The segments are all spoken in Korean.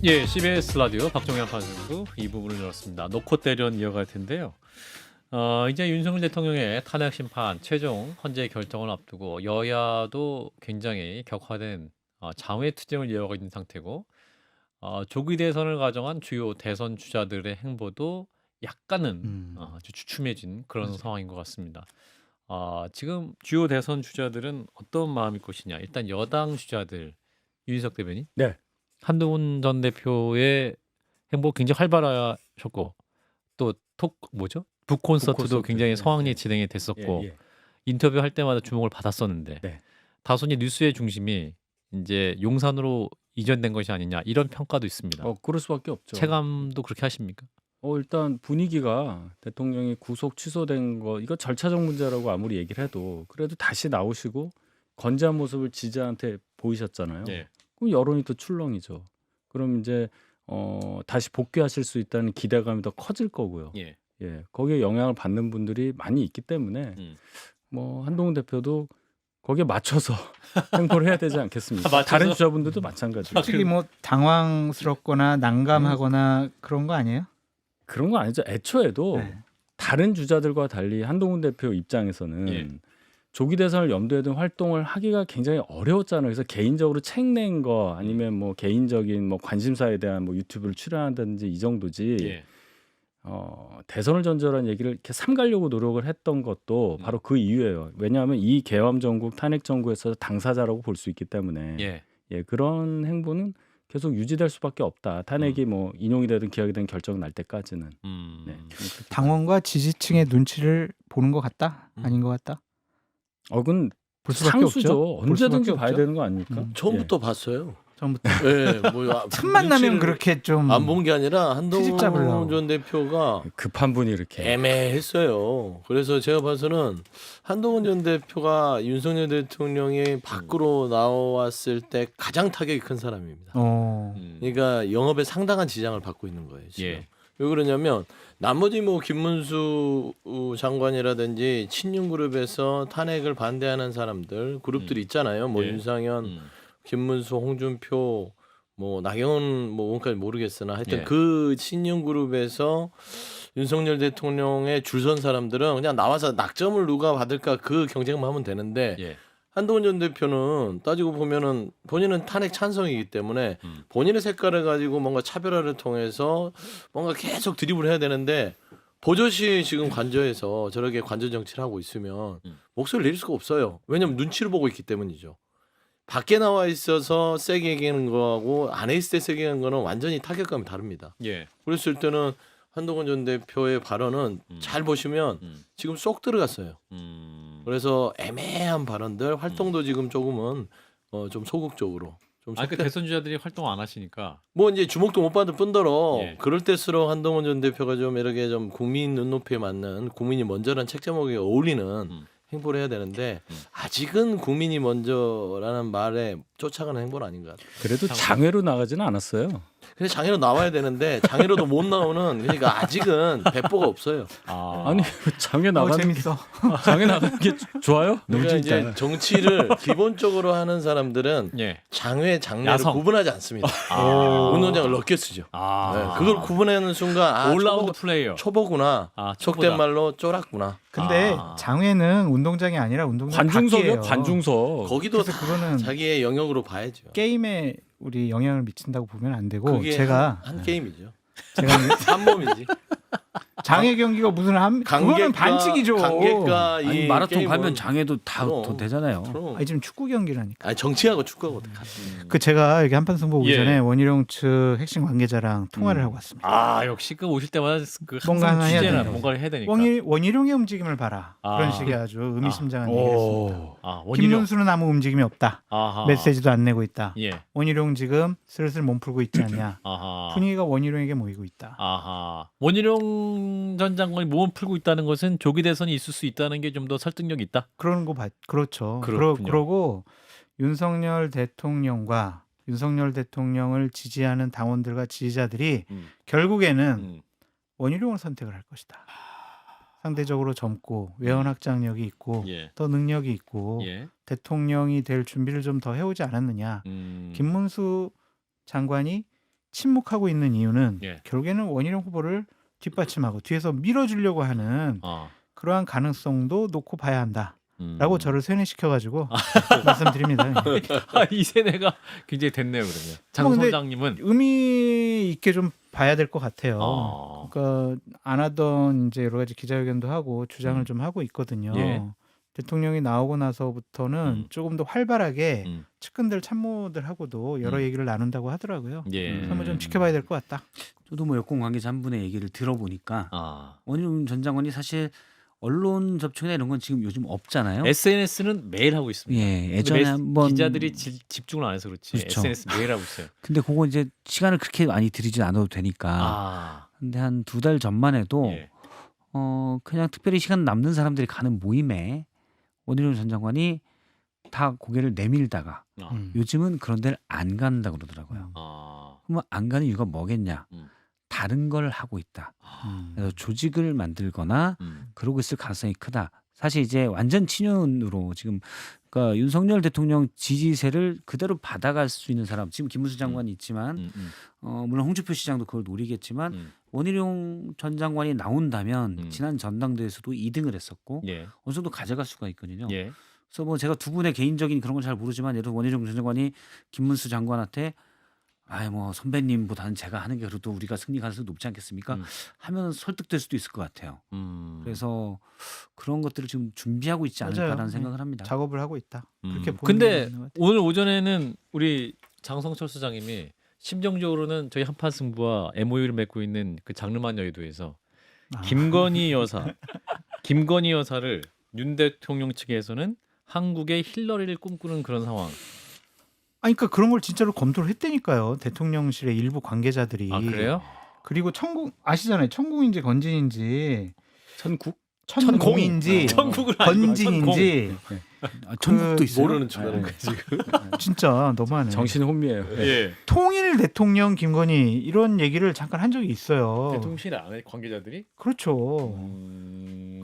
예, CBS 라디오 박종현 판사부 이 부분을 열었습니다. 놓고 때련 이어갈 텐데요. 이제 윤석열 대통령의 탄핵 심판 최종 헌재 결정을 앞두고 여야도 굉장히 격화된 장외 투쟁을 이어가고 있는 상태고 조기 대선을 가정한 주요 대선 주자들의 행보도 약간은 아주 주춤해진 그런 맞아요. 상황인 것 같습니다. 지금 주요 대선 주자들은 어떤 마음일 것이냐. 일단 여당 주자들 윤희석 대변인. 네. 한동훈 전 대표의 행보 굉장히 활발하셨고 또 북 콘서트도 북콘서트. 굉장히 네, 성황리에 네. 진행이 됐었고 예. 인터뷰할 때마다 주목을 받았었는데 네. 다소니 뉴스의 중심이 이제 용산으로 이전된 것이 아니냐 이런 평가도 있습니다. 그럴 수밖에 없죠. 체감도 그렇게 하십니까? 일단 분위기가 대통령이 구속 취소된 거 이거 절차적 문제라고 아무리 얘기를 해도 그래도 다시 나오시고 건재한 모습을 지지자한테 보이셨잖아요. 예. 그럼 여론이 또 출렁이죠. 그럼 이제 다시 복귀하실 수 있다는 기대감이 더 커질 거고요. 예. 예, 거기에 영향을 받는 분들이 많이 있기 때문에 뭐 한동훈 대표도 거기에 맞춰서 행보를 해야 되지 않겠습니까? 맞춰서? 다른 주자분들도 마찬가지고. 솔직히 뭐 당황스럽거나 난감하거나 그런 거 아니에요? 그런 거 아니죠. 애초에도 네. 다른 주자들과 달리 한동훈 대표 입장에서는 예. 조기 대선을 염두에 둔 활동을 하기가 굉장히 어려웠잖아요. 그래서 개인적으로 책 낸 거 아니면 뭐 개인적인 뭐 관심사에 대한 뭐 유튜브를 출연한다든지 이 정도지. 예. 대선을 전제로 한 얘기를 이렇게 삼가려고 노력을 했던 것도 바로 그 이유예요. 왜냐하면 이 계엄 정국 탄핵 정국에서 당사자라고 볼 수 있기 때문에 예. 그런 행보는 계속 유지될 수밖에 없다. 탄핵이 뭐 인용이 되든 기각이 되든 결정 날 때까지는. 네. 당원과 지지층의 눈치를 보는 것 같다? 아닌 것 같다? 그건 볼 수밖에 상수죠. 없죠. 볼 언제든지 수밖에 봐야 없죠. 되는 거 아닙니까? 처음부터 봤어요. 처음부터 예, 뭐 틈만 나면 눈치를 그렇게 좀 안 본 게 아니라 트집 잡으려고. 한동훈 전 대표가 급한 분이 이렇게. 애매했어요. 그래서 제가 봐서는 한동훈 전 대표가 윤석열 대통령이 밖으로 나왔을 때 가장 타격이 큰 사람입니다. 그러니까 영업에 상당한 지장을 받고 있는 거예요. 지금. 예. 왜 그러냐면 나머지 뭐 김문수 장관이라든지 친윤그룹에서 탄핵을 반대하는 사람들 그룹들이 있잖아요. 뭐 예. 윤상현, 김문수, 홍준표, 뭐 나경원 뭐 뭔가지 모르겠으나 하여튼 예. 그 친윤그룹에서 윤석열 대통령의 줄선 사람들은 그냥 나와서 낙점을 누가 받을까 그 경쟁만 하면 되는데 예. 한동훈 전 대표는 따지고 보면은 본인은 탄핵 찬성이기 때문에 본인의 색깔을 가지고 뭔가 차별화를 통해서 뭔가 계속 드립을 해야 되는데 버젓이 지금 관저에서 저렇게 관저 정치를 하고 있으면 목소리를 내릴 수가 없어요. 왜냐하면 눈치를 보고 있기 때문이죠. 밖에 나와 있어서 세게 얘기하는 거하고 안에 있을 때 세게 하는 거는 완전히 타격감이 다릅니다. 예. 그랬을 때는 한동훈 전 대표의 발언은 잘 보시면 지금 쏙 들어갔어요. 그래서 애매한 발언들 활동도 지금 조금은 좀 소극적으로 좀 그 대선 주자들이 활동 안 하시니까 뭐 이제 주목도 못 받을 뿐더러 예. 그럴 때수록 한동훈 전 대표가 좀 이렇게 좀 국민 눈높이에 맞는 국민이 먼저라는 책 제목에 어울리는 행보를 해야 되는데 아직은 국민이 먼저라는 말에 쫓아가는 행보는 아닌 것 같아요. 그래도 장외로 나가지는 않았어요. 그래서 장애로 나와야 되는데 장애로도 못 나오는 그러니까 아직은 배포가 없어요. 아니 장외 나가는 게 재밌어. 장외 나가는 게 좋아요? 너무 그러니까 이제 재밌다. 정치를 기본적으로 하는 사람들은 예. 장외 장례를 야성. 구분하지 않습니다. 운동장을 넣게 쓰죠. 네, 그걸 구분하는 순간 올라운드 플레이어. 초보구나. 초보다. 속된 말로 쫄았구나. 근데 장외는 운동장이 아니라 운동장 관중석이요, 밖이에요. 어, 관중석. 거기도 그래서 다 그거는 자기의 영역으로 봐야죠. 게임에 우리 영향을 미친다고 보면 안 되고 그게 제가 한 게임이죠. 제가 한 몸이지. 장애 경기가 무슨 그거는 반칙이죠. 관객과 아니 이 마라톤 게임은 가면 장애도 다 그럼. 더 되잖아요. 그럼. 아니 지금 축구 경기라니까. 아니 정치하고 축구하고 같이. 그 제가 여기 한판 승부 오기 예. 전에 원희룡 측 핵심 관계자랑 통화를 하고 왔습니다. 역시 그 오실 때마다 그 뭔가 항상 하나 해야 취재나 된다고. 뭔가를 해야 되니까. 원희룡의 움직임을 봐라. 그런 식의 아주 의미심장한 얘기를 했습니다. 원희룡. 김문수는 아무 움직임이 없다. 아하. 메시지도 안 내고 있다. 예. 원희룡 지금 슬슬 몸 풀고 있지 않냐. 아하. 분위기가 원희룡에게 모이고 있다. 아하. 원희룡 전 장관이 몸을 풀고 있다는 것은 조기 대선이 있을 수 있다는 게 좀 더 설득력이 있다. 그러는 거 그렇죠. 그렇군요. 그러고 윤석열 대통령과 윤석열 대통령을 지지하는 당원들과 지지자들이 결국에는 원희룡을 선택을 할 것이다. 상대적으로 젊고 외연 확장력이 있고 예. 더 능력이 있고 예. 대통령이 될 준비를 좀 더 해오지 않았느냐. 김문수 장관이 침묵하고 있는 이유는 예. 결국에는 원희룡 후보를 뒷받침하고 뒤에서 밀어주려고 하는 그러한 가능성도 놓고 봐야 한다라고 저를 세뇌시켜가지고 말씀드립니다. 이 세뇌가 굉장히 됐네요. 그러면 장 근데 소장님은 의미 있게 좀 봐야 될 것 같아요. 그러니까 안 하던 이제 여러 가지 기자회견도 하고 주장을 좀 하고 있거든요. 예. 대통령이 나오고 나서부터는 조금 더 활발하게 측근들 참모들하고도 여러 얘기를 나눈다고 하더라고요. 예. 그래서 한번 좀 지켜봐야 될 것 같다. 저도 뭐 여권 관계자 한 분의 얘기를 들어보니까 원희룡 전 장관이 사실 언론 접촉이나 이런 건 지금 요즘 없잖아요. SNS는 매일 하고 있습니다. 예, 예전에 근데 한번 기자들이 집중을 안 해서 그렇지 그렇죠. SNS 매일 하고 있어요. 근데 그거 이제 시간을 그렇게 많이 들이지 않아도 되니까. 근데 한 2달 전만 해도 예. 그냥 특별히 시간 남는 사람들이 가는 모임에 원희룡 전 장관이 다 고개를 내밀다가 요즘은 그런 데를 안 간다 그러더라고요. 그러면 안 가는 이유가 뭐겠냐? 다른 걸 하고 있다. 그래서 조직을 만들거나 그러고 있을 가능성이 크다. 사실 이제 완전 친윤으로 지금 그러니까 윤석열 대통령 지지세를 그대로 받아갈 수 있는 사람 지금 김문수 장관이 있지만 물론 홍준표 시장도 그걸 노리겠지만 원희룡 전 장관이 나온다면 지난 전당대회에서도 2등을 했었고 예. 어느 정도 가져갈 수가 있거든요. 예. 그래서 뭐 제가 두 분의 개인적인 그런 건 잘 모르지만 예를 들어 원희룡 전 장관이 김문수 장관한테 뭐 선배님보다는 제가 하는 게 그래도 우리가 승리 가능성이 높지 않겠습니까? 하면 설득될 수도 있을 것 같아요. 그래서 그런 것들을 지금 준비하고 있지 않을까라는 맞아요. 생각을 합니다. 작업을 하고 있다. 그렇게 보는 게 근데 맞는 것 같아요. 오늘 오전에는 우리 장성철 수장님이 심정적으로는 저희 한판 승부와 MOU를 맺고 있는 그 장르만 여의도에서 김건희 여사를 윤 대통령 측에서는 한국의 힐러리를 꿈꾸는 그런 상황. 그러니까 그런 걸 진짜로 검토를 했다니까요. 대통령실의 일부 관계자들이. 그래요? 그리고 천국 아시잖아요. 천국인지 건진인지 천공인지 천국을 아니고 건진인지 천국도 있어요. 모르는 척하는 거야 지금. 진짜 너무하네. 정신이 혼미해요. 예. 통일 대통령 김건희 이런 얘기를 잠깐 한 적이 있어요. 대통령실 안에 관계자들이 그렇죠.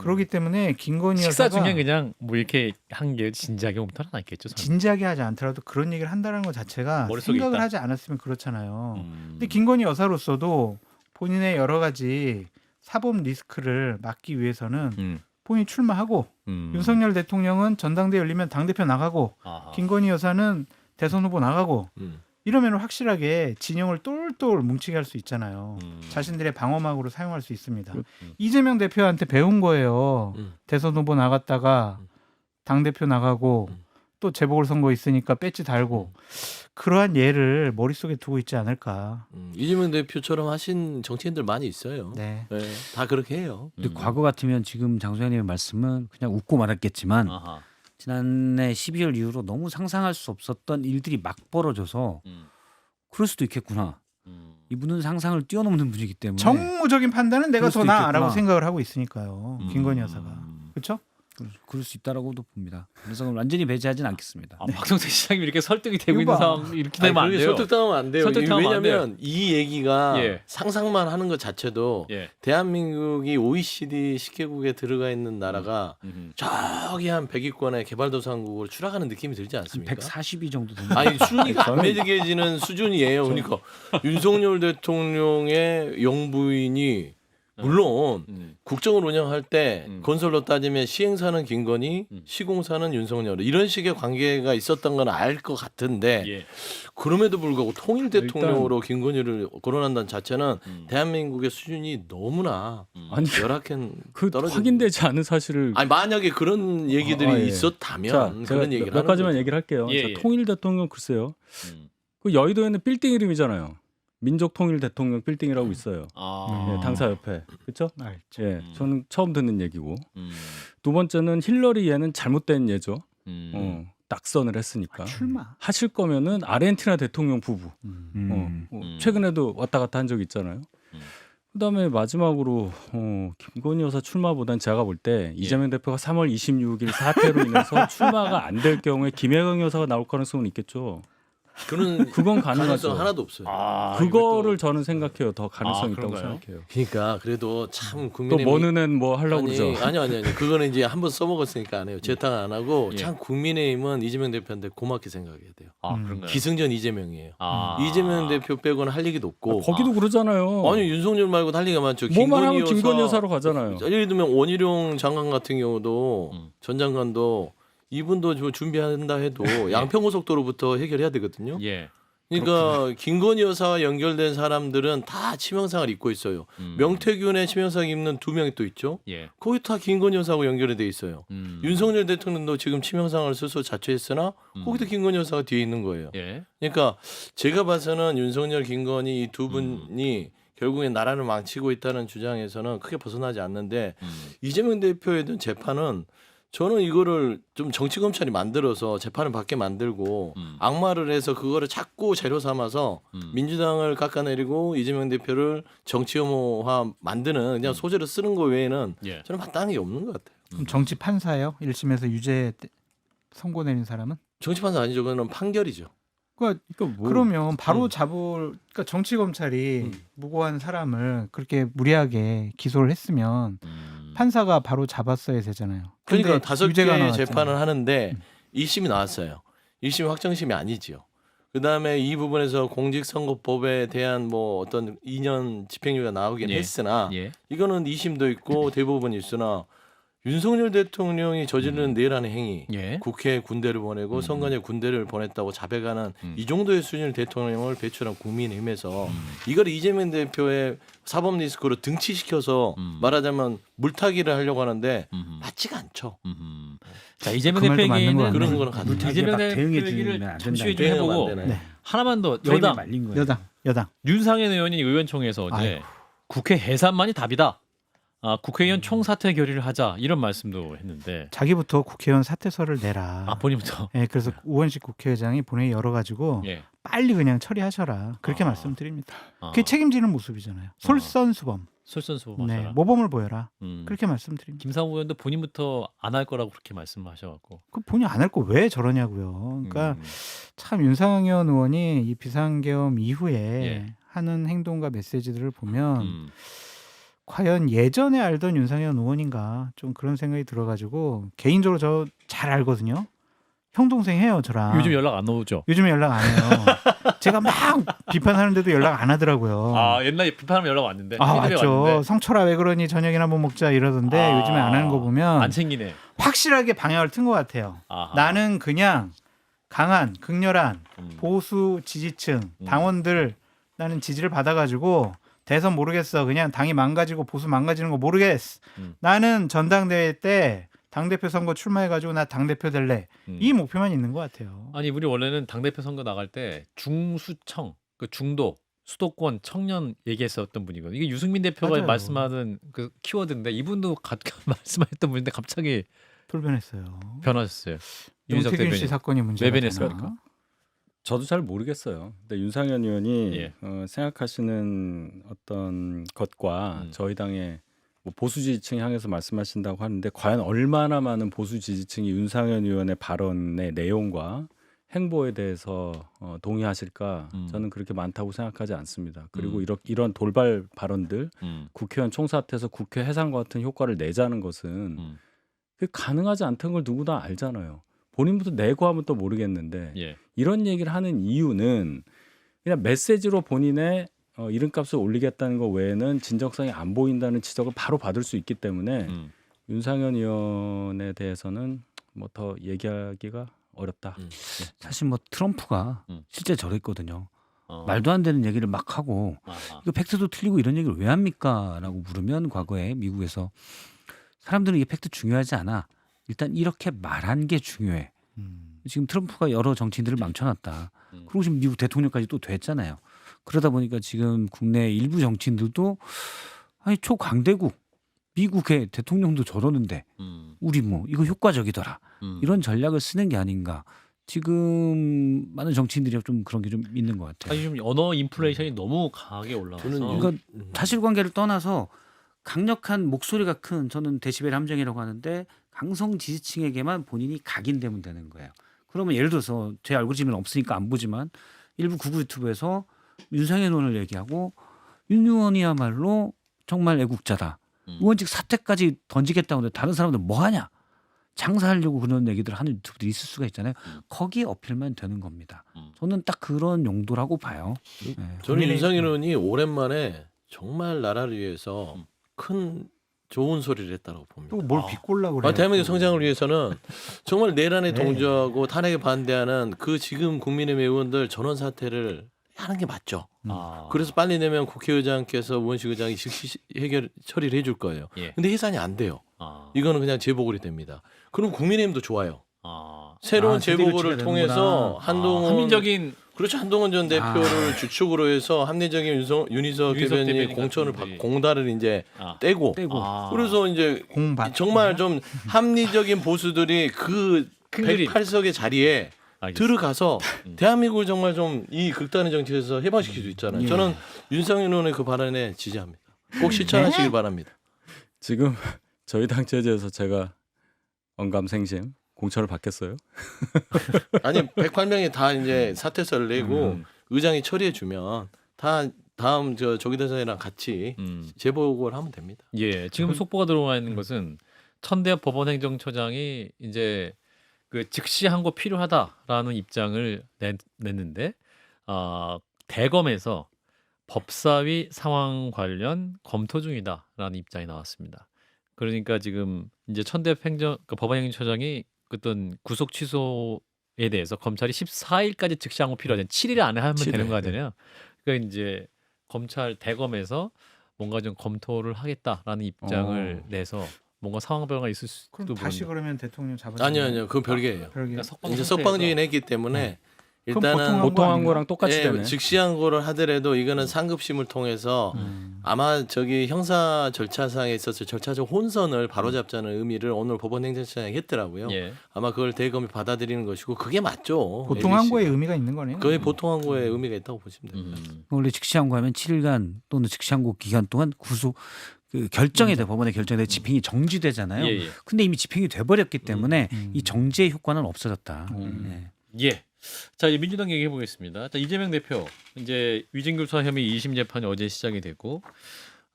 그렇기 때문에 김건희 식사 여사가 중에 그냥 뭐 이렇게 한 게 진지하게 홈타는 않겠죠. 설마. 진지하게 하지 않더라도 그런 얘기를 한다는 것 자체가 머릿속에 생각을 있다. 하지 않았으면 그렇잖아요. 근데 김건희 여사로서도 본인의 여러 가지 사법 리스크를 막기 위해서는 본인이 출마하고 윤석열 대통령은 전당대회 열리면 당대표 나가고 김건희 여사는 대선 후보 나가고 이러면 확실하게 진영을 똘똘 뭉치게 할 수 있잖아요. 자신들의 방어막으로 사용할 수 있습니다. 이재명 대표한테 배운 거예요. 대선 후보 나갔다가 당대표 나가고 또 재보궐선거 있으니까 배지 달고 그러한 예를 머릿속에 두고 있지 않을까. 이재명 대표처럼 하신 정치인들 많이 있어요. 네. 네, 다 그렇게 해요. 근데 과거 같으면 지금 장 소장님의 말씀은 그냥 웃고 말았겠지만 지난해 12월 이후로 너무 상상할 수 없었던 일들이 막 벌어져서 그럴 수도 있겠구나. 이분은 상상을 뛰어넘는 분이기 때문에 정무적인 판단은 내가 그럴 수도 더 나아라고 있겠구나. 생각을 하고 있으니까요. 김건희 여사가. 그렇죠? 그럴 수 있다라고도 봅니다. 그래서 완전히 배제하진 않겠습니다. 박성태 시장님이 이렇게 설득이 되고 이거 있는 봐. 상황 이렇게 되면 안 그게 돼요. 설득당하면 안 돼요. 설득당하면 안 왜냐하면 이 얘기가 예. 상상만 하는 것 자체도 예. 대한민국이 OECD 10개국에 들어가 있는 나라가 음. 저기 한 100위권의 개발도상국으로 추락하는 느낌이 들지 않습니까? 142 정도 됩니다. 아니 순위가 안 매겨지는 수준이에요. 그러니까 윤석열 대통령의 영부인이 물론 국정을 운영할 때 건설로 따지면 시행사는 김건희, 시공사는 윤석열 이런 식의 관계가 있었던 건 알 것 같은데 예. 그럼에도 불구하고 통일 대통령으로 김건희를 거론한다는 자체는 대한민국의 수준이 너무나 아니 열악한 그 떨어지는 확인되지 않은 사실을 아니 만약에 그런 얘기들이 예. 있었다면 자, 제가 그런 얘기를 몇 하는 가지만 거죠. 얘기를 할게요. 예, 자, 예. 통일 대통령 글쎄요. 그 여의도에는 빌딩 이름이잖아요. 민족 통일 대통령 빌딩이라고 있어요. 예, 당사 옆에. 그렇죠? 알죠. 예. 저는 처음 듣는 얘기고. 두 번째는 힐러리 얘는 잘못된 예죠. 낙선을 했으니까. 출마. 하실 거면은 아르헨티나 대통령 부부. 음. 최근에도 왔다 갔다 한 적이 있잖아요. 그다음에 마지막으로 김건희 여사 출마보단 제가 볼 때 이재명 대표가 3월 26일 사태로 인해서 출마가 안 될 경우에 김혜경 여사가 나올 가능성은 있겠죠. 그런 그건 가능성 가능하죠. 하나도 없어요. 아, 그거를 저는 생각해요. 더 가능성이 아, 있다고 그런가요? 생각해요. 그러니까 그래도 참 또 국민의힘 머느는 뭐 하려고 그러죠. 아니 그거는 이제 한번 써먹었으니까 안 해요. 재탕 안 하고 예. 참 국민의힘은 이재명 대표한테 고맙게 생각해야 돼요. 아, 그런가요? 기승전 이재명이에요. 아. 이재명 대표 빼고는 할 얘기도 없고. 거기도 그러잖아요. 아니 윤석열 말고 할 얘기가 많죠. 뭐만 하면 김건희 김건희 여사 여사로 가잖아요. 예를 들면 원희룡 장관 같은 경우도 음. 전 장관도 이분도 좀 준비한다 해도 양평고속도로부터 해결해야 되거든요. 예. 그러니까 김건희 여사와 연결된 사람들은 다 치명상을 입고 있어요. 명태균의 치명상 입는 2명이 또 있죠. 예. 거기 다 김건희 여사하고 연결이 돼 있어요. 윤석열 대통령도 지금 치명상을 스스로 자초했으나 거기도 김건희 여사가 뒤에 있는 거예요. 예. 그러니까 제가 봐서는 윤석열, 김건희 이 두 분이 결국에 나라를 망치고 있다는 주장에서는 크게 벗어나지 않는데 이재명 대표에 대한 재판은 저는 이거를 좀 정치 검찰이 만들어서 재판을 받게 만들고 악마를 해서 그거를 자꾸 재료 삼아서 민주당을 깎아내리고 이재명 대표를 정치 혐오화 만드는 그냥 소재로 쓰는 거 외에는 예. 저는 마땅한 게 없는 것 같아요. 그럼 정치 판사예요? 1심에서 유죄 선고 내린 사람은? 정치 판사 아니죠. 그거는 판결이죠. 그러니까 그러니까 뭐 그러면 바로 그러니까 정치 검찰이 무고한 사람을 그렇게 무리하게 기소를 했으면 판사가 바로 잡았어야 되잖아요. 그러니까 근데 5개의 유죄가 나왔잖아요. 재판을 하는데 1심이 나왔어요. 1심이 확정심이 아니지요. 그다음에 이 부분에서 공직선거법에 대한 뭐 어떤 2년 집행유예가 나오긴 예. 했으나 예. 이거는 2심도 있고 대법원이 있으나 윤석열 대통령이 저지르는 내란의 행위 예. 국회에 군대를 보내고 선관위에 군대를 보냈다고 자백하는 이 정도의 수준의 대통령을 배출한 국민의힘에서 이걸 이재명 대표의 사법 리스크로 등치시켜서 말하자면 물타기를 하려고 하는데 맞지가 않죠. 자, 이재명 그 말도 맞는 것 대표에게는 같네요. 그런 거는 같아요. 물타기에 이재명 막 대응해 대표 얘기를 주면 안 잠시 후에 된다. 좀 해보고 안 되네. 네. 하나만 더 프레임에 여당 말린 거예요. 여당. 윤상현 의원이 의원총회에서 어제 아이고. 국회 해산만이 답이다. 국회의원 총사퇴 결의를 하자 이런 말씀도 했는데 자기부터 국회의원 사퇴서를 내라. 본인부터 예, 그래서 우원식 국회의장이 본회의 열어가지고 예. 빨리 그냥 처리하셔라. 그렇게 말씀드립니다. 그게 책임지는 모습이잖아요. 솔선수범. 솔선수범 네, 하셔라. 모범을 보여라. 그렇게 말씀드립니다. 김상우 의원도 본인부터 안 할 거라고 그렇게 말씀하셔갖고. 그 본인 안 할 거 왜 저러냐고요. 그러니까 음. 참 윤상현 의원이 이 비상계엄 이후에 예. 하는 행동과 메시지들을 보면 음. 과연 예전에 알던 윤상현 의원인가 좀 그런 생각이 들어가지고 개인적으로 저 잘 알거든요. 형 동생 해요 저랑. 요즘 연락 안 오죠. 요즘에 연락 안 해요. 제가 막 비판하는데도 연락 안 하더라고요. 옛날에 비판하면 연락 왔는데. 아, 피드백 맞죠. 왔는데. 성철아 왜 그러니 저녁이나 한번 먹자 이러던데 요즘에 안 하는 거 보면 안 챙기네. 확실하게 방향을 튼 것 같아요. 아하. 나는 그냥 강한 극렬한 보수 지지층 당원들 나는 지지를 받아가지고 대선 모르겠어. 그냥 당이 망가지고 보수 망가지는 거 모르겠어. 나는 전당대회 때 당대표 선거 출마해가지고 나 당대표 될래. 이 목표만 있는 것 같아요. 아니 우리 원래는 당대표 선거 나갈 때 중수청, 그 중도, 수도권, 청년 얘기했었던 분이거든요. 이게 유승민 대표가 맞아요. 말씀하는 그 키워드인데 이분도 말씀하셨던 분인데 갑자기 돌변했어요. 변하셨어요. 윤석 윤태균 씨 대표님. 사건이 문제가 외변했습니까? 되나? 저도 잘 모르겠어요. 근데 윤상현 의원이 예. 생각하시는 어떤 것과 저희 당의 뭐 보수 지지층 향해서 말씀하신다고 하는데 과연 얼마나 많은 보수 지지층이 윤상현 의원의 발언의 내용과 행보에 대해서 동의하실까? 저는 그렇게 많다고 생각하지 않습니다. 그리고 이런 돌발 발언들, 국회의원 총사퇴해서 국회 해산과 같은 효과를 내자는 것은 그게 가능하지 않다는 걸 누구나 알잖아요. 본인부터 내고 하면 또 모르겠는데 예. 이런 얘기를 하는 이유는 그냥 메시지로 본인의 이름값을 올리겠다는 것 외에는 진정성이 안 보인다는 지적을 바로 받을 수 있기 때문에 윤상현 의원에 대해서는 뭐 더 얘기하기가 어렵다. 사실 뭐 트럼프가 실제 저랬거든요. 어. 말도 안 되는 얘기를 막 하고 아하. 이거 팩트도 틀리고 이런 얘기를 왜 합니까? 라고 물으면 과거에 미국에서 사람들은 이게 팩트 중요하지 않아. 일단 이렇게 말한 게 중요해. 지금 트럼프가 여러 정치인들을 망쳐놨다. 그리고 지금 미국 대통령까지 또 됐잖아요. 그러다 보니까 지금 국내 일부 정치인들도 아니 초강대국 미국의 대통령도 저러는데 우리 뭐 이거 효과적이더라. 이런 전략을 쓰는 게 아닌가. 지금 많은 정치인들이 좀 그런 게 좀 있는 것 같아요. 아니 좀 언어 인플레이션이 너무 강하게 올라와서 저는 그러니까 사실관계를 떠나서 강력한 목소리가 큰 저는 데시벨 함정이라고 하는데 강성 지지층에게만 본인이 각인되면 되는 거예요. 그러면 예를 들어서 제 알고리즘은 없으니까 안 보지만 일부 구구 유튜브에서 윤상현 의원을 얘기하고 윤 의원이야말로 정말 애국자다. 의원직 사퇴까지 던지겠다고 하는데 다른 사람들 뭐 하냐? 장사하려고 그런 얘기들 하는 유튜브들이 있을 수가 있잖아요. 거기에 어필만 되는 겁니다. 저는 딱 그런 용도라고 봐요. 네. 저는 윤상현 의원이 오랜만에 정말 나라를 위해서 큰 좋은 소리를 했다고 봅니다. 또 뭘 비꼴라고 그래요. 대한민국 성장을 위해서는 정말 내란에 동조하고 탄핵에 반대하는 그 지금 국민의힘 의원들 전원 사퇴를 하는 게 맞죠. 그래서 빨리 내면 국회의장께서 우원식 의장이 즉시 해결 처리를 해줄 거예요. 예. 근데 해산이 안 돼요. 이거는 그냥 재보궐이 됩니다. 그럼 국민의힘도 좋아요. 새로운 재보궐을 통해서 한동훈 합리적인 그렇죠. 한동훈 전 대표를 주축으로 해서 합리적인 윤희석 대변인의 공천을 공다를 이제 떼고 그래서 이제 공받. 정말 좀 합리적인 보수들이 그 큰 그림. 108석의 자리에 알겠습니다. 들어가서 대한민국을 정말 좀 이 극단의 정치에서 해방시킬 수 있잖아요. 예. 저는 윤상현 의원의 그 발언에 지지합니다. 꼭 실천하시길 바랍니다. 지금 저희 당 체제에서 제가 언감생심 공천을 받겠어요? 아니 108명이 다 이제 사퇴서를 내고 의장이 처리해 주면 다 다음 조기 대선이랑 같이 재보궐 하면 됩니다. 예, 지금 속보가 들어와 있는 것은 천대엽 법원행정처장이 이제 그 즉시 항고 필요하다라는 입장을 냈는데 대검에서 법사위 상황 관련 검토 중이다라는 입장이 나왔습니다. 그러니까 지금 이제 천대엽 법원행정처장이 어떤 구속 취소에 대해서 검찰이 14일까지 즉시 항고 필요하잖아요. 7일 안에 하면 되는 거 아니잖아요. 그러니까 이제 검찰 대검에서 뭔가 좀 검토를 하겠다라는 입장을 내서 뭔가 상황 변화가 있을 수도 그럼 다시 모른다. 그러면 대통령 잡아. 아니요, 그건 별개예요. 별개. 이제 석방지긴 했기 때문에 그럼 일단은 보통 한 아닌가? 거랑 똑같이 되네. 즉시한 거를 하더라도 이거는 상급심을 통해서 아마 저기 형사 절차상에 있어서 절차적 혼선을 바로잡자는 의미를 오늘 법원행정처장이 했더라고요. 예. 아마 그걸 대검이 받아들이는 것이고 그게 맞죠. 보통 항고에 의미가 있는 거네요. 거의 보통 항고에 의미가 있다고 보시면 됩니다. 원래 즉시항고하면 7일간 또는 즉시항고 기간 동안 구속 그 결정이 돼 법원의 결정이 돼 집행이 정지되잖아요. 예, 예. 근데 이미 집행이 돼버렸기 때문에 이 정지의 효과는 없어졌다. 예. 자, 이제 민주당 얘기해 보겠습니다. 자, 이재명 대표 이제 위증교사 혐의 2심 재판이 어제 시작이 되고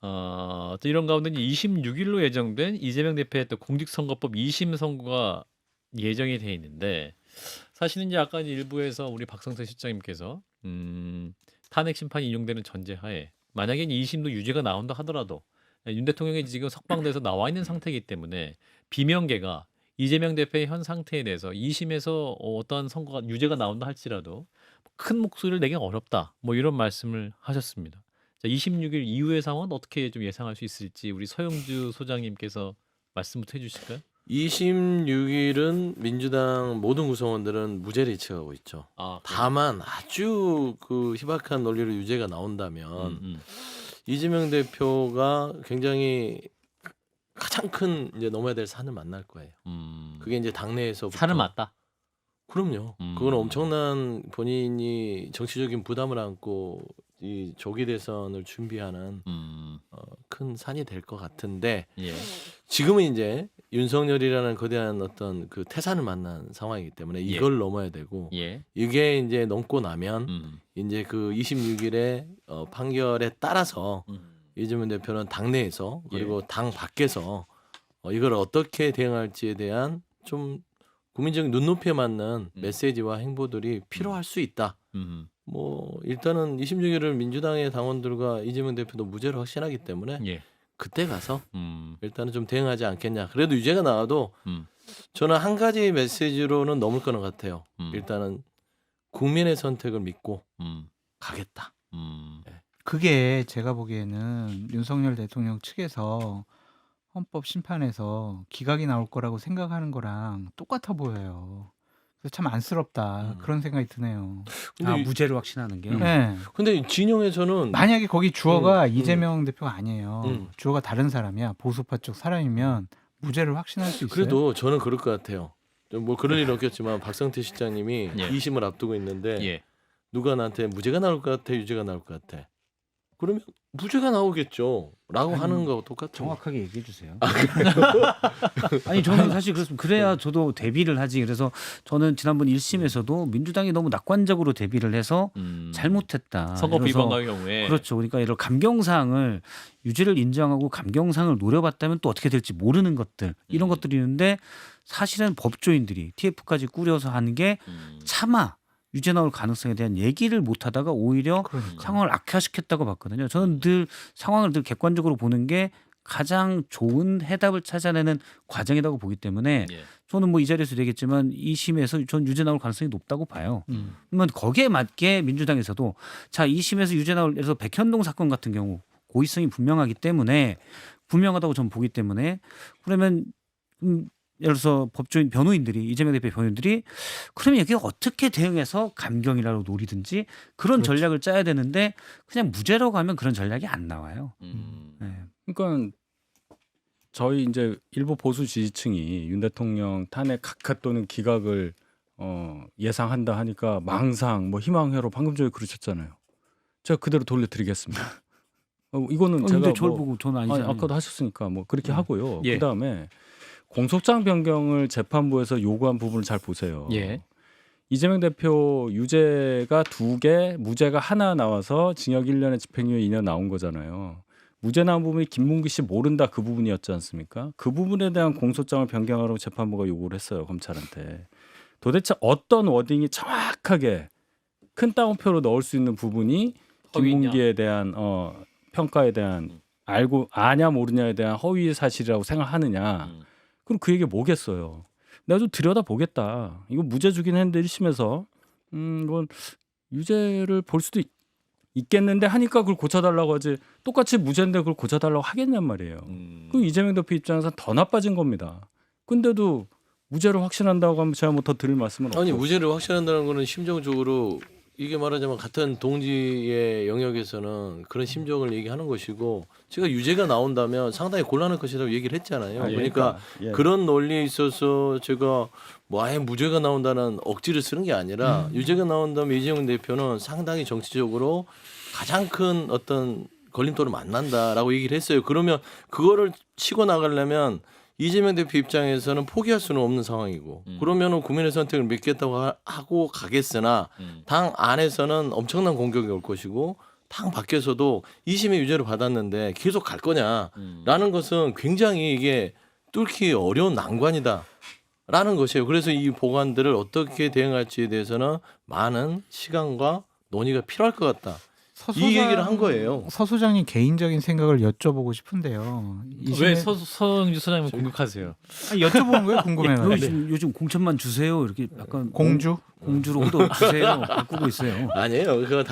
또 이런 가운데 26일로 예정된 이재명 대표의 또 공직선거법 2심 선고가 예정이 돼 있는데 사실은 이제 아까 일부에서 우리 박성태 실장님께서 탄핵 심판이 인용되는 전제하에 만약에 2심도 유죄가 나온다 하더라도 윤 대통령이 지금 석방돼서 나와 있는 상태이기 때문에 비명계가 이재명 대표의 현 상태에 대해서 2심에서 어떠한 선거가 유죄가 나온다 할지라도 큰 목소리를 내기 어렵다. 뭐 이런 말씀을 하셨습니다. 자, 26일 이후의 상황은 어떻게 좀 예상할 수 있을지 우리 서영주 소장님께서 말씀부터 해주실까요? 26일은 민주당 모든 구성원들은 무죄를 예측하고 있죠. 다만 아주 그 희박한 논리로 유죄가 나온다면 이재명 대표가 굉장히 가장 큰 이제 넘어야 될 산을 만날 거예요. 그게 이제 당내에서부터 산을 맞다. 그럼요. 그건 엄청난 본인이 정치적인 부담을 안고 이 조기 대선을 준비하는 큰 산이 될 것 같은데 예. 지금은 이제 윤석열이라는 거대한 어떤 그 태산을 만난 상황이기 때문에 이걸 넘어야 되고 예. 이게 이제 넘고 나면 이제 그 26일의 판결에 따라서 이재명 대표는 당내에서 그리고 당 밖에서 이걸 어떻게 대응할지에 대한 좀 국민적인 눈높이에 맞는 메시지와 행보들이 필요할 수 있다. 뭐 일단은 26일을 민주당의 당원들과 이재명 대표도 무죄를 확신하기 때문에 그때 가서 일단은 좀 대응하지 않겠냐. 그래도 유죄가 나와도 저는 한 가지 메시지로는 넘을 거는 같아요. 일단은 국민의 선택을 믿고 가겠다. 그게 제가 보기에는 윤석열 대통령 측에서 헌법 심판에서 기각이 나올 거라고 생각하는 거랑 똑같아 보여요. 그래서 참 안쓰럽다 그런 생각이 드네요. 근데 무죄를 확신하는 게요. 네. 근데 진영에서는 만약에 거기 주어가 이재명 대표가 아니에요. 주어가 다른 사람이야. 보수파 쪽 사람이면 무죄를 확신할 수 있어요. 그래도 저는 그럴 것 같아요. 뭐 그럴 일은 없겠지만 박성태 실장님이 예. 2심을 앞두고 있는데 예. 누가 나한테 무죄가 나올 것 같아, 유죄가 나올 것 같아. 그러면 무죄가 나오겠죠. 라고 하는 거 똑같죠. 정확하게 얘기해 주세요. 아니 저는 사실 그렇습니다. 그래야 저도 대비를 하지. 그래서 저는 지난번 1심에서도 민주당이 너무 낙관적으로 대비를 해서 잘못했다. 선거법 이래서 위반의 경우에 그렇죠. 그러니까 이런 감경사항을 유죄를 인정하고 감경사항을 노려봤다면 또 어떻게 될지 모르는 것들 이런 것들이 있는데 사실은 법조인들이 TF까지 꾸려서 하는 게 차마 유죄 나올 가능성에 대한 얘기를 못하다가 오히려 그러니까. 상황을 악화시켰다고 봤거든요. 저는 늘 상황을 늘 객관적으로 보는 게 가장 좋은 해답을 찾아내는 과정이라고 보기 때문에 예. 저는 뭐 이 자리에서 얘기했지만 2심에서 전 유죄 나올 가능성이 높다고 봐요. 그러면 거기에 맞게 민주당에서도 자 2심에서 유죄 나올 예를 들어서 백현동 사건 같은 경우 고의성이 분명하기 때문에 분명하다고 저는 보기 때문에 그러면 예를 들어서 법조인 변호인들이 이재명 대표 변호인들이 그러면 여기 어떻게 대응해서 감경이라고 노리든지 그런 그렇죠. 전략을 짜야 되는데 그냥 무죄라고 하면 그런 전략이 안 나와요. 네. 그러니까 저희 이제 일부 보수 지지층이 윤 대통령 탄핵 각하 또는 기각을 예상한다 하니까 망상 뭐 희망회로 방금 전에 그러셨잖아요. 제가 그대로 돌려드리겠습니다. 이거는 제가 근데 저를 뭐, 보고 저는 아니, 아니잖아요. 아까도 하셨으니까 뭐 그렇게 하고요. 예. 그다음에 공소장 변경을 재판부에서 요구한 부분을 잘 보세요. 예. 이재명 대표 유죄가 2개, 무죄가 하나 나와서 징역 1년에 집행유예 2년 나온 거잖아요. 무죄 나온 부분이 김문기 씨 모른다 그 부분이었지 않습니까? 그 부분에 대한 공소장을 변경하라고 재판부가 요구를 했어요. 검찰한테. 도대체 어떤 워딩이 정확하게 큰 따옴표로 넣을 수 있는 부분이 김문기에 대한 평가에 대한 알고 아냐 모르냐에 대한 허위 사실이라고 생각하느냐. 그럼 그 얘기 뭐겠어요? 내가 좀 들여다 보겠다. 이거 무죄 주긴 했는데 1심에서 이건 유죄를 볼 수도 있겠는데 하니까 그걸 고쳐달라고 하지. 똑같이 무죄인데 그걸 고쳐달라고 하겠냔 말이에요. 그럼 이재명 대표 입장에서 더 나빠진 겁니다. 근데도 무죄를 확신한다고 하면 제가 뭐 더 드릴 말씀은 없고. 아니 무죄를 확신한다는 거는 심정적으로 이게 말하자면 같은 동지의 영역에서는 그런 심정을 얘기하는 것이고 제가 유죄가 나온다면 상당히 곤란할 것이라고 얘기를 했잖아요. 그러니까 예. 그런 논리에 있어서 제가 뭐 아예 무죄가 나온다는 억지를 쓰는 게 아니라 유죄가 나온다면 이재명 대표는 상당히 정치적으로 가장 큰 어떤 걸림돌을 만난다라고 얘기를 했어요. 그러면 그거를 치고 나가려면 이재명 대표 입장에서는 포기할 수는 없는 상황이고 그러면은 국민의 선택을 믿겠다고 하고 가겠으나 당 안에서는 엄청난 공격이 올 것이고 당 밖에서도 2심의 유죄를 받았는데 계속 갈 거냐라는 것은 굉장히 이게 뚫기 어려운 난관이다라는 것이에요. 그래서 이 보관들을 어떻게 대응할지에 대해서는 많은 시간과 논의가 필요할 것 같다. 이 얘기를 한 거예요. 서 소장님 개인적인 생각을 여쭤보고 싶은데요. 왜 서영주 소장님 공격하세요? 여쭤보는 거예요? 궁금해요. 요즘 공천만 주세요. 이렇게 약간 공주? 공주로 얻어 주세요. 바꾸고 있어요. 아니에요. 그거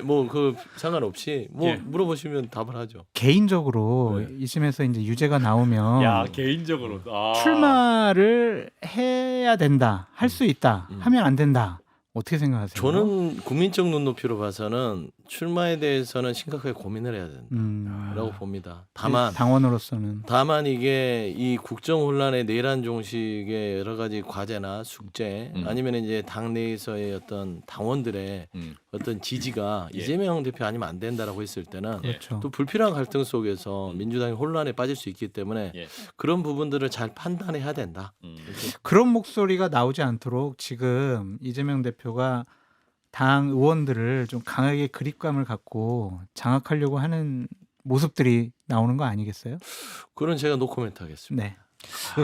뭐그 상관없이 뭐 예. 물어보시면 답을 하죠. 개인적으로 네. 이심에서 이제 유죄가 나오면 개인적으로. 출마를 해야 된다, 할 수 있다, 하면 안 된다. 어떻게 생각하세요? 저는 국민적 눈높이로 봐서는 출마에 대해서는 심각하게 고민을 해야 된다라고 봅니다. 다만 이게 이 국정 혼란의 내란 종식의 여러 가지 과제나 숙제 아니면 이제 당내에서의 어떤 당원들의 어떤 지지가 예. 이재명 대표 아니면 안 된다라고 했을 때는 그렇죠. 또 불필요한 갈등 속에서 민주당이 혼란에 빠질 수 있기 때문에 예. 그런 부분들을 잘 판단해야 된다. 그런 목소리가 나오지 않도록 지금 이재명 대표가 당 의원들을 좀 강하게 그립감을 갖고 장악하려고 하는 모습들이 나오는 거 아니겠어요? 그건 제가 노코멘트 하겠습니다. 네.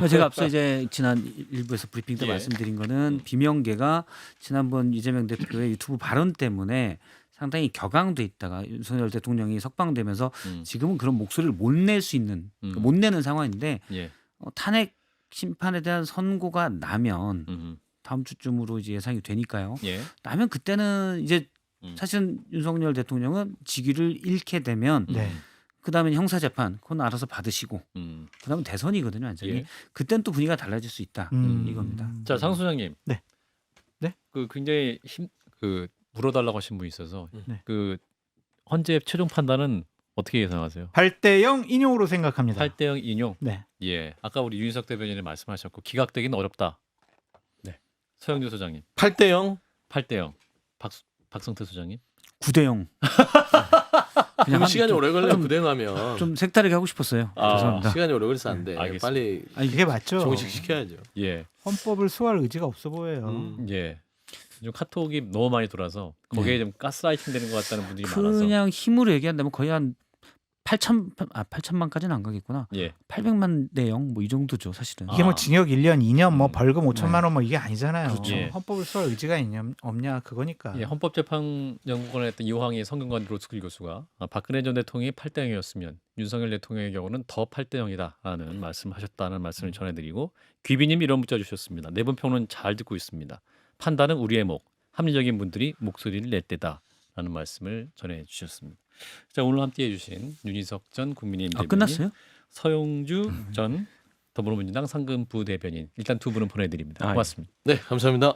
제가 앞서 이제 지난 일부에서 브리핑 때 예. 말씀드린 거는 비명계가 지난번 이재명 대표의 유튜브 발언 때문에 상당히 격앙돼 있다가 윤석열 대통령이 석방되면서 지금은 그런 목소리를 못 낼 수 있는 못 내는 상황인데 예. 탄핵 심판에 대한 선고가 나면 다음 주쯤으로 이제 예상이 되니까요. 예. 나면 그때는 이제 사실은 윤석열 대통령은 직위를 잃게 되면 네. 그다음에 형사 재판 그건 알아서 받으시고 그다음에 대선이거든요, 완전히. 예. 그땐 또 분위기가 달라질 수 있다. 이겁니다. 자, 장 소장님. 네. 네? 그 굉장히 물어달라고 하신 분이 있어서 네. 그 헌재 최종 판단은 어떻게 예상하세요? 8대0 인용으로 생각합니다. 8대0 인용. 네. 예. 아까 우리 윤석 대변인이 말씀하셨고 기각되기는 어렵다. 네. 서영주 소장님. 8대0 8대0. 박성태 소장님. 9대0. 그럼 시간이 좀- 오래 걸려 부대하면. 좀 색다르게 하고 싶었어요. 아, 죄송합니다. 시간이 오래 걸려서 안 돼. 알겠습니다. 빨리 이게 맞죠. 종식시켜야죠. 예, 헌법을 수호할 의지가 없어 보여요. 예. 좀 카톡이 너무 많이 돌아서 거기에 좀 가스라이팅 되는 것 같다는 분들이 많아서. 그냥 힘으로 얘기한다면 거의 한 8천만까지는 안 가겠구나. 예, 800만 대 0 뭐 이 정도죠 사실은. 이게 뭐 징역 1년, 2년, 뭐 음. 벌금 5천만 원 뭐 이게 아니잖아요. 그렇죠. 예. 헌법을 수호할 의지가 없냐 그거니까. 예, 헌법재판연구원에 했던 이호항의 성균관 로스쿨 교수가 박근혜 전 대통령이 8대 0이었으면 윤석열 대통령의 경우는 더 8대 0이다라는 말씀하셨다는 말씀을 전해드리고 귀비님 이런 문자 주셨습니다. 네분 평론 잘 듣고 있습니다. 판단은 우리의 목, 합리적인 분들이 목소리를 낼 때다라는 말씀을 전해주셨습니다. 자, 오늘 함께해 주신 윤희석 전 국민의힘 대변인, 끝났어요? 서용주 전 더불어민주당 상근부 대변인 일단 두 분은 보내드립니다. 아, 예. 고맙습니다. 네, 감사합니다.